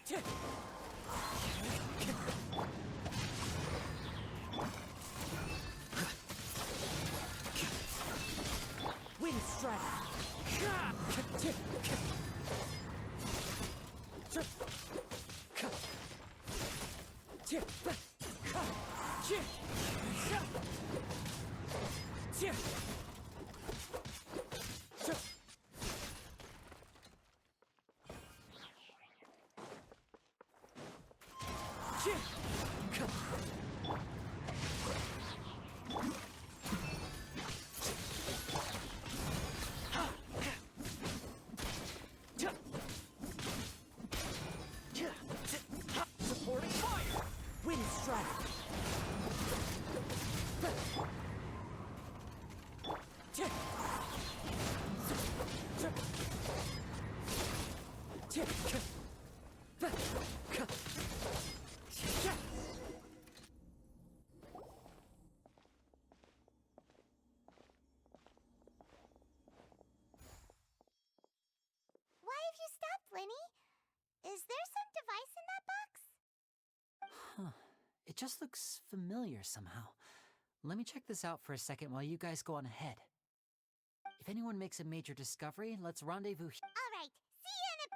Wind strike. Supporting fire. Wind strike. Why have you stopped, Lenny? Is there some device in that box? Huh. It just looks familiar somehow. Let me check this out for a second while you guys go on ahead. If anyone makes a major discovery, let's rendezvous here. All right, see you in a...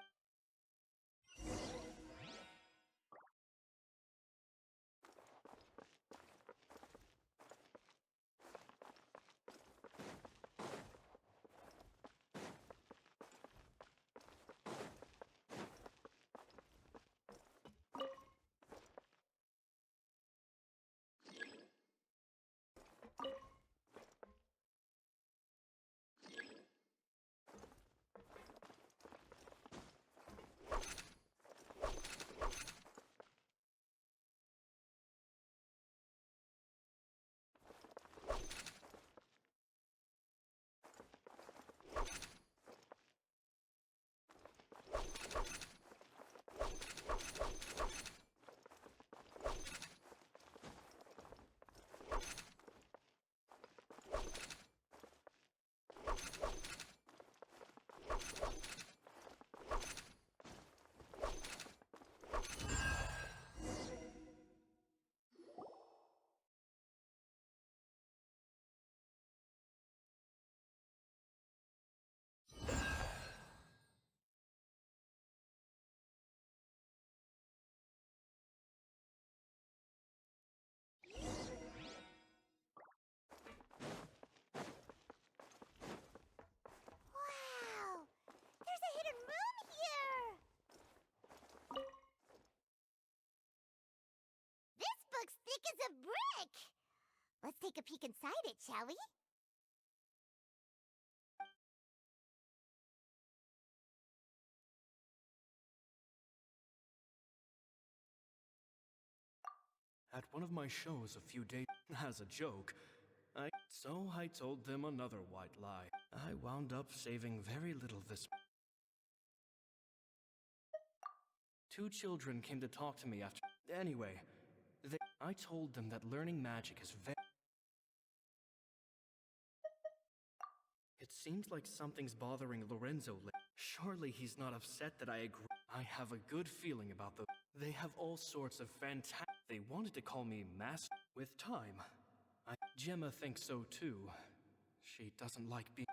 Wow! There's a hidden room here! This book's thick as a brick! Let's take a peek inside it, shall we? At one of my shows a few days as a joke, I told them another white lie. I wound up saving very little this. Two children came to talk to me after. Anyway, I told them that learning magic is very. It seems like something's bothering Lorenzo. Surely he's not upset that I agree. I have a good feeling about them. They have all sorts of fantastic. They wanted to call me master. With time, Gemma thinks so too. She doesn't like being.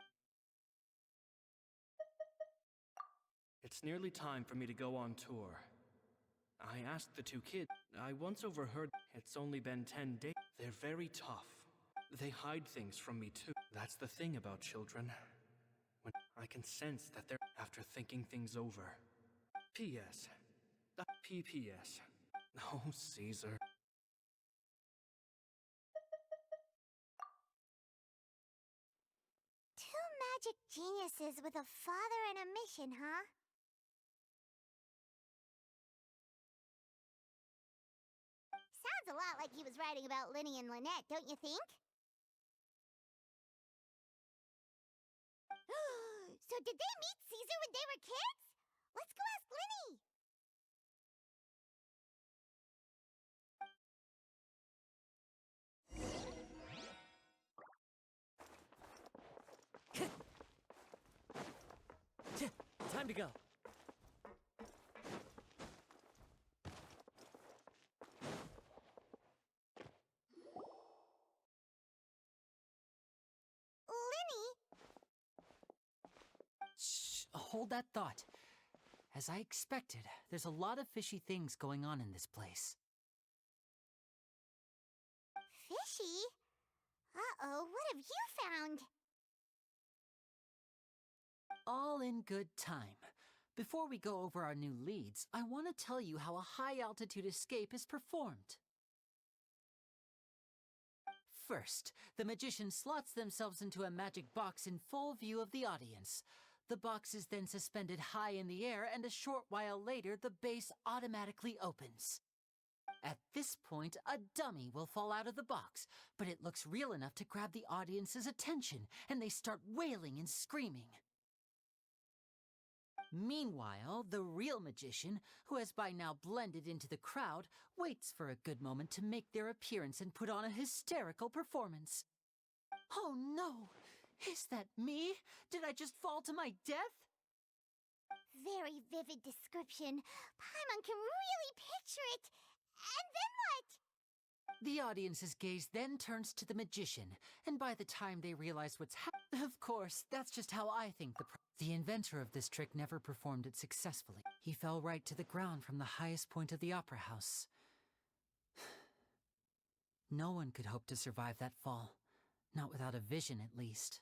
It's nearly time for me to go on tour. I asked the two kids. I once overheard. It's only been 10 days. They're very tough. They hide things from me too. That's the thing about children. When I can sense that they're after thinking things over. P.S. P.P.S. Oh, Caesar. Two magic geniuses with a father and a mission, huh? Sounds a lot like he was writing about Lenny and Lynette, don't you think? So did they meet Caesar when they were kids? Let's go ask Lenny! Time to go. hold that thought. As I expected, there's a lot of fishy things going on in this place. Fishy? Uh-oh, what have you found? All in good time. Before we go over our new leads, I want to tell you how a high-altitude escape is performed. First, the magician slots themselves into a magic box in full view of the audience. The box is then suspended high in the air, and a short while later, the base automatically opens. At this point, a dummy will fall out of the box, but it looks real enough to grab the audience's attention, and they start wailing and screaming. Meanwhile, the real magician, who has by now blended into the crowd, waits for a good moment to make their appearance and put on a hysterical performance. Oh no! Is that me? Did I just fall to my death? Very vivid description. Paimon can really picture it. And then what? The audience's gaze then turns to the magician, and by the time they realize what's happening, of course, that's just how I think the inventor of this trick never performed it successfully. He fell right to the ground from the highest point of the opera house. No one could hope to survive that fall. Not without a vision, at least.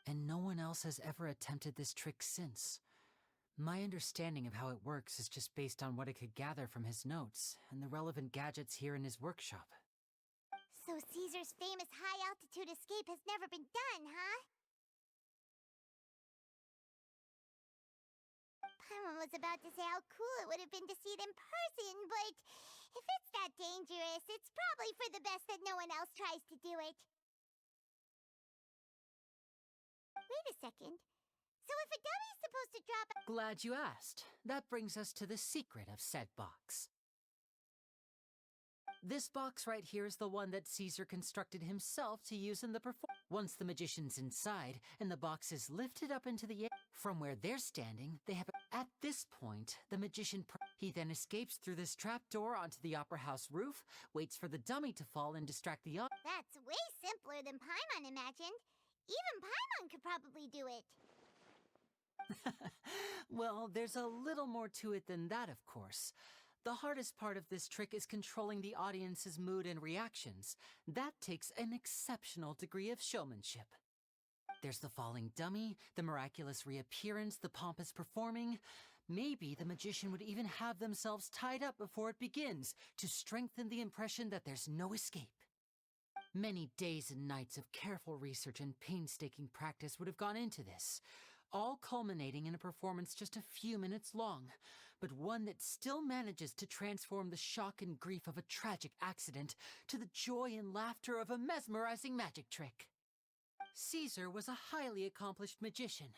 And no one else has ever attempted this trick since. My understanding of how it works is just based on what I could gather from his notes and the relevant gadgets here in his workshop. So Caesar's famous high-altitude escape has never been done, huh? Paimon was about to say how cool it would have been to see it in person, but if it's that dangerous, it's probably for the best that no one else tries to do it. Wait a second. So if a dummy's supposed to drop out... Glad you asked. That brings us to the secret of said box. This box right here is the one that Caesar constructed himself to use in the performance. Once the magician's inside and the box is lifted up into the air, from where they're standing, they have... At this point, the magician... He then escapes through this trapdoor onto the opera house roof, waits for the dummy to fall and distract the audience. That's way simpler than Paimon imagined. Even Paimon could probably do it. Well, there's a little more to it than that, of course. The hardest part of this trick is controlling the audience's mood and reactions. That takes an exceptional degree of showmanship. There's the falling dummy, the miraculous reappearance, the pompous performing. Maybe the magician would even have themselves tied up before it begins to strengthen the impression that there's no escape. Many days and nights of careful research and painstaking practice would have gone into this, all culminating in a performance just a few minutes long, but one that still manages to transform the shock and grief of a tragic accident to the joy and laughter of a mesmerizing magic trick. Caesar was a highly accomplished magician.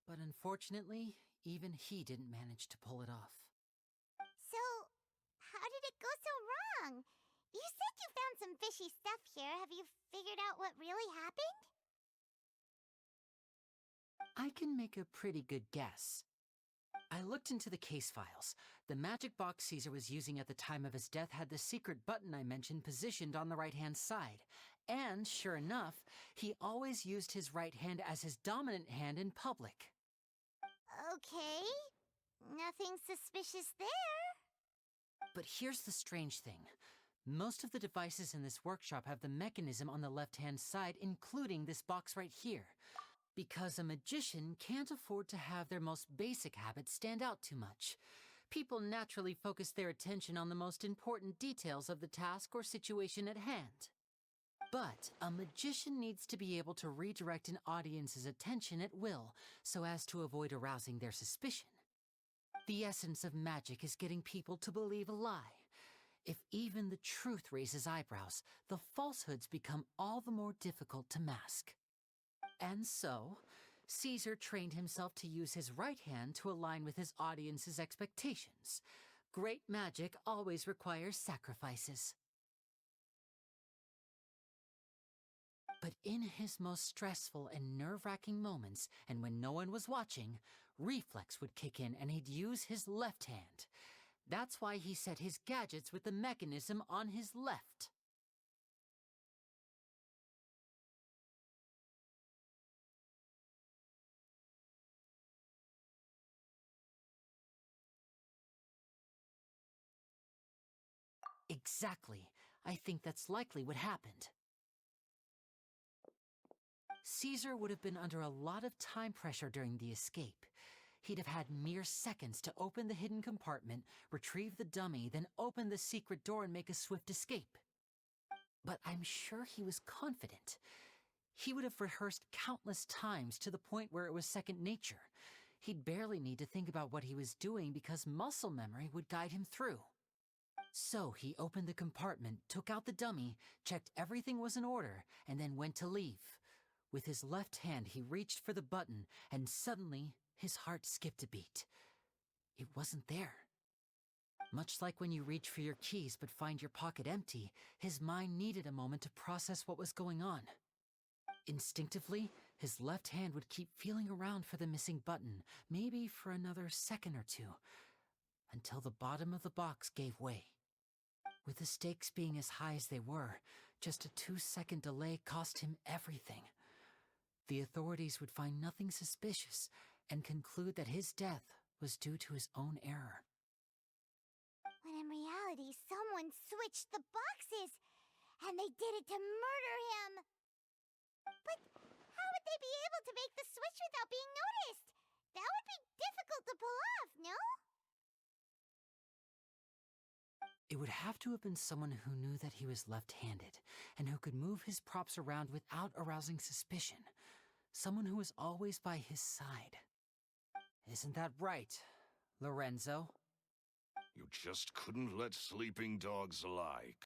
But unfortunately, even he didn't manage to pull it off. So, how did it go so wrong? You said you found some fishy stuff here. Have you figured out what really happened? I can make a pretty good guess. I looked into the case files. The magic box Caesar was using at the time of his death had the secret button I mentioned positioned on the right-hand side. And, sure enough, he always used his right hand as his dominant hand in public. Okay. Nothing suspicious there. But here's the strange thing. Most of the devices in this workshop have the mechanism on the left-hand side, including this box right here. Because a magician can't afford to have their most basic habits stand out too much. People naturally focus their attention on the most important details of the task or situation at hand. But a magician needs to be able to redirect an audience's attention at will, so as to avoid arousing their suspicion. The essence of magic is getting people to believe a lie. If even the truth raises eyebrows, the falsehoods become all the more difficult to mask. And so, Caesar trained himself to use his right hand to align with his audience's expectations. Great magic always requires sacrifices. But in his most stressful and nerve-wracking moments, and when no one was watching, reflex would kick in and he'd use his left hand. That's why he set his gadgets with the mechanism on his left. Exactly. I think that's likely what happened. Caesar would have been under a lot of time pressure during the escape. He'd have had mere seconds to open the hidden compartment, retrieve the dummy, then open the secret door and make a swift escape. But I'm sure he was confident. He would have rehearsed countless times to the point where it was second nature. He'd barely need to think about what he was doing because muscle memory would guide him through. So he opened the compartment, took out the dummy, checked everything was in order, and then went to leave. With his left hand, he reached for the button, and suddenly, his heart skipped a beat. It wasn't there. Much like when you reach for your keys but find your pocket empty, his mind needed a moment to process what was going on. Instinctively, his left hand would keep feeling around for the missing button, maybe for another second or two, until the bottom of the box gave way. With the stakes being as high as they were, just a 2-second delay cost him everything. The authorities would find nothing suspicious and conclude that his death was due to his own error. When in reality, someone switched the boxes, and they did it to murder him. But how would they be able to make the switch without being noticed? That would be difficult to pull off, no? It would have to have been someone who knew that he was left-handed and who could move his props around without arousing suspicion. Someone who was always by his side. Isn't that right, Lorenzo? You just couldn't let sleeping dogs lie,